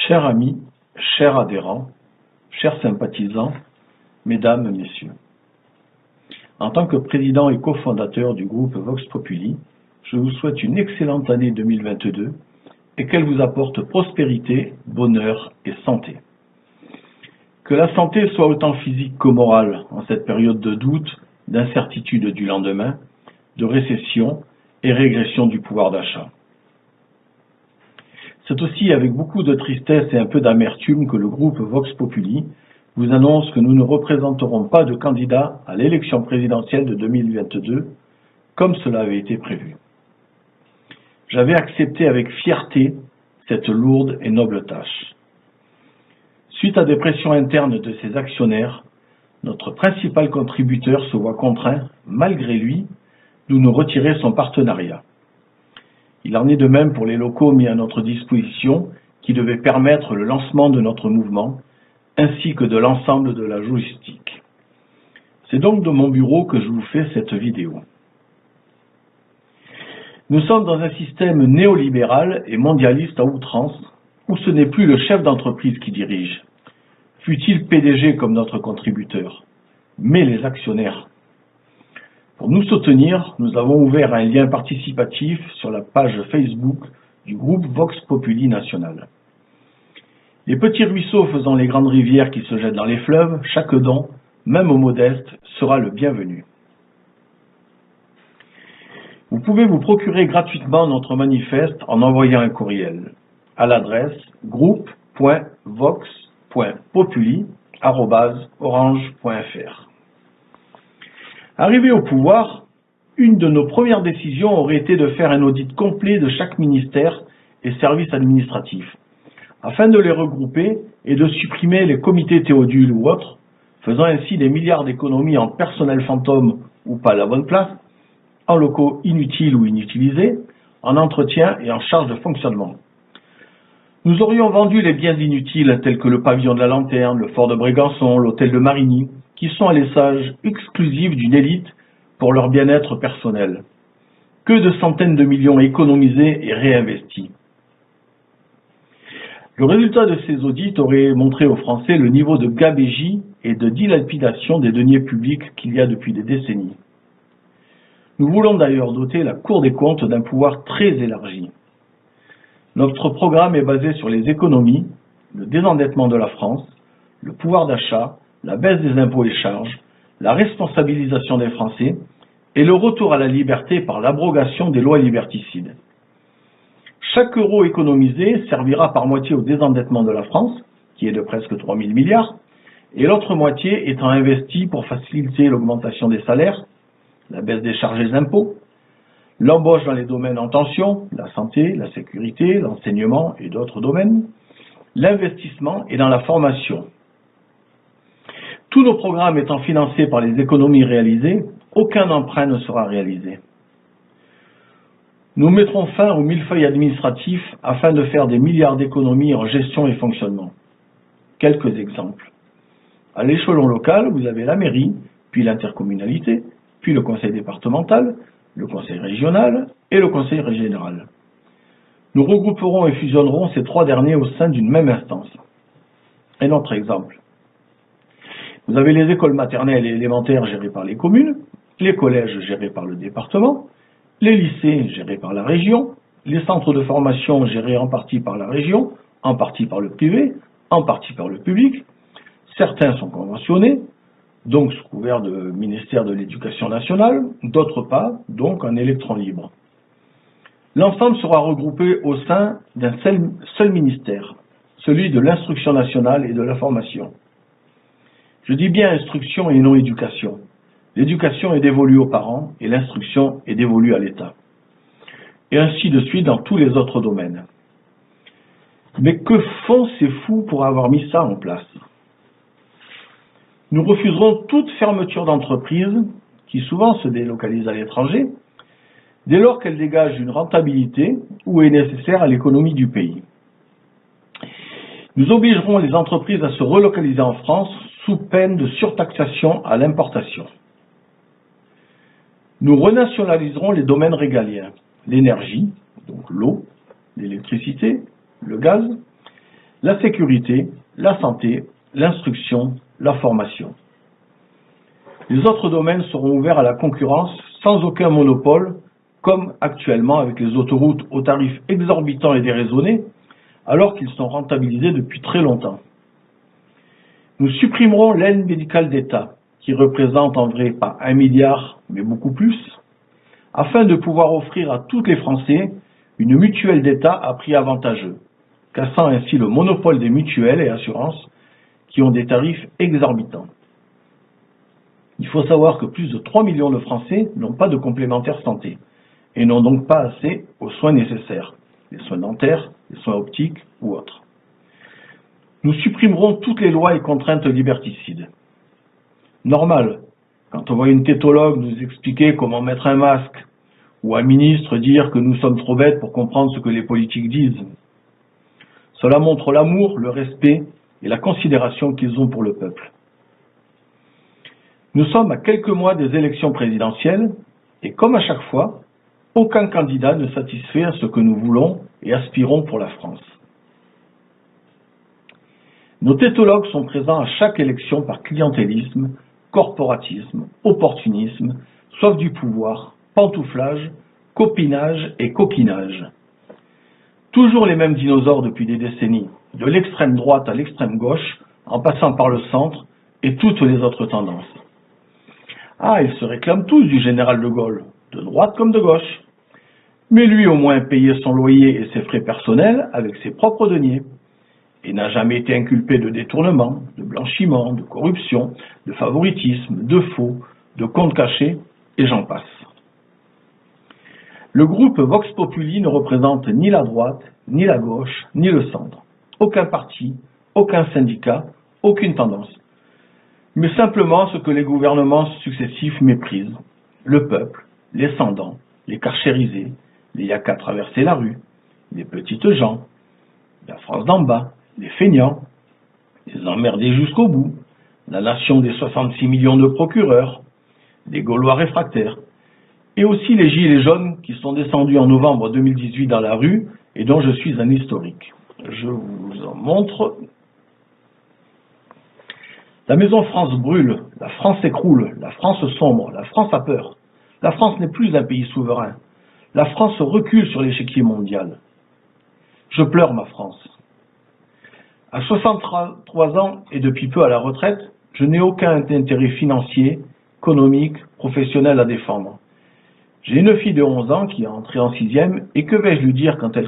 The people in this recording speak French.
Chers amis, chers adhérents, chers sympathisants, mesdames, messieurs. En tant que président et cofondateur du groupe Vox Populi, je vous souhaite une excellente année 2022 et qu'elle vous apporte prospérité, bonheur et santé. Que la santé soit autant physique que morale en cette période de doute, d'incertitude du lendemain, de récession et régression du pouvoir d'achat. C'est aussi avec beaucoup de tristesse et un peu d'amertume que le groupe Vox Populi vous annonce que nous ne représenterons pas de candidat à l'élection présidentielle de 2022, comme cela avait été prévu. J'avais accepté avec fierté cette lourde et noble tâche. Suite à des pressions internes de ses actionnaires, notre principal contributeur se voit contraint, malgré lui, de nous retirer son partenariat. Il en est de même pour les locaux mis à notre disposition qui devaient permettre le lancement de notre mouvement, ainsi que de l'ensemble de la logistique. C'est donc de mon bureau que je vous fais cette vidéo. Nous sommes dans un système néolibéral et mondialiste à outrance, où ce n'est plus le chef d'entreprise qui dirige, fût-il PDG comme notre contributeur, mais les actionnaires. Pour nous soutenir, nous avons ouvert un lien participatif sur la page Facebook du groupe Vox Populi National. Les petits ruisseaux faisant les grandes rivières qui se jettent dans les fleuves, chaque don, même au modeste, sera le bienvenu. Vous pouvez vous procurer gratuitement notre manifeste en envoyant un courriel à l'adresse groupe.vox.populi@orange.fr. Arrivé au pouvoir, une de nos premières décisions aurait été de faire un audit complet de chaque ministère et service administratif, afin de les regrouper et de supprimer les comités Théodule ou autres, faisant ainsi des milliards d'économies en personnel fantôme ou pas à la bonne place, en locaux inutiles ou inutilisés, en entretien et en charge de fonctionnement. Nous aurions vendu les biens inutiles tels que le pavillon de la Lanterne, le fort de Brégançon, l'hôtel de Marigny, qui sont à l'essage exclusif d'une élite pour leur bien-être personnel. Que de centaines de millions économisés et réinvestis. Le résultat de ces audits aurait montré aux Français le niveau de gabégie et de dilapidation des deniers publics qu'il y a depuis des décennies. Nous voulons d'ailleurs doter la Cour des comptes d'un pouvoir très élargi. Notre programme est basé sur les économies, le désendettement de la France, le pouvoir d'achat, la baisse des impôts et charges, la responsabilisation des Français et le retour à la liberté par l'abrogation des lois liberticides. Chaque euro économisé servira par moitié au désendettement de la France, qui est de presque 3 000 milliards, et l'autre moitié étant investie pour faciliter l'augmentation des salaires, la baisse des charges et des impôts, l'embauche dans les domaines en tension, la santé, la sécurité, l'enseignement et d'autres domaines, l'investissement et dans la formation. Tous nos programmes étant financés par les économies réalisées, aucun emprunt ne sera réalisé. Nous mettrons fin au millefeuille administratif afin de faire des milliards d'économies en gestion et fonctionnement. Quelques exemples. À l'échelon local, vous avez la mairie, puis l'intercommunalité, puis le conseil départemental, le conseil régional et le conseil général. Nous regrouperons et fusionnerons ces trois derniers au sein d'une même instance. Un autre exemple. Vous avez les écoles maternelles et élémentaires gérées par les communes, les collèges gérés par le département, les lycées gérés par la région, les centres de formation gérés en partie par la région, en partie par le privé, en partie par le public. Certains sont conventionnés, donc sous couvert de ministère de l'Éducation nationale, d'autres pas, donc en électron libre. L'ensemble sera regroupé au sein d'un seul ministère, celui de l'Instruction nationale et de la formation. Je dis bien instruction et non éducation. L'éducation est dévolue aux parents et l'instruction est dévolue à l'État. Et ainsi de suite dans tous les autres domaines. Mais que font ces fous pour avoir mis ça en place? Nous refuserons toute fermeture d'entreprise, qui souvent se délocalise à l'étranger, dès lors qu'elle dégage une rentabilité ou est nécessaire à l'économie du pays. Nous obligerons les entreprises à se relocaliser en France sous peine de surtaxation à l'importation. Nous renationaliserons les domaines régaliens, l'énergie, donc l'eau, l'électricité, le gaz, la sécurité, la santé, l'instruction, la formation. Les autres domaines seront ouverts à la concurrence sans aucun monopole, comme actuellement avec les autoroutes aux tarifs exorbitants et déraisonnés, alors qu'ils sont rentabilisés depuis très longtemps. Nous supprimerons l'aide médicale d'État, qui représente en vrai pas 1 milliard, mais beaucoup plus, afin de pouvoir offrir à tous les Français une mutuelle d'État à prix avantageux, cassant ainsi le monopole des mutuelles et assurances qui ont des tarifs exorbitants. Il faut savoir que plus de 3 millions de Français n'ont pas de complémentaire santé et n'ont donc pas accès aux soins nécessaires, les soins dentaires, les soins optiques ou autres. Nous supprimerons toutes les lois et contraintes liberticides. Normal, quand on voit une tétologue nous expliquer comment mettre un masque, ou un ministre dire que nous sommes trop bêtes pour comprendre ce que les politiques disent. Cela montre l'amour, le respect et la considération qu'ils ont pour le peuple. Nous sommes à quelques mois des élections présidentielles et comme à chaque fois, aucun candidat ne satisfait à ce que nous voulons et aspirons pour la France. Nos tétologues sont présents à chaque élection par clientélisme, corporatisme, opportunisme, soif du pouvoir, pantouflage, copinage et coquinage. Toujours les mêmes dinosaures depuis des décennies, de l'extrême droite à l'extrême gauche, en passant par le centre et toutes les autres tendances. Ah, ils se réclament tous du général de Gaulle, de droite comme de gauche. Mais lui au moins payait son loyer et ses frais personnels avec ses propres deniers, et n'a jamais été inculpé de détournement, de blanchiment, de corruption, de favoritisme, de faux, de comptes cachés, et j'en passe. Le groupe Vox Populi ne représente ni la droite, ni la gauche, ni le centre. Aucun parti, aucun syndicat, aucune tendance. Mais simplement ce que les gouvernements successifs méprisent. Le peuple, les sans-dents, les carchérisés, les yakas traverser la rue, les petites gens, la France d'en bas, les feignants, les emmerdés jusqu'au bout, la nation des 66 millions de procureurs, les Gaulois réfractaires, et aussi les gilets jaunes qui sont descendus en novembre 2018 dans la rue et dont je suis un historique. Je vous en montre. La maison France brûle, la France s'écroule, la France sombre, la France a peur. La France n'est plus un pays souverain. La France recule sur l'échiquier mondial. Je pleure ma France. À 63 ans et depuis peu à la retraite, je n'ai aucun intérêt financier, économique, professionnel à défendre. J'ai une fille de 11 ans qui est entrée en 6e et que vais-je lui dire quand elle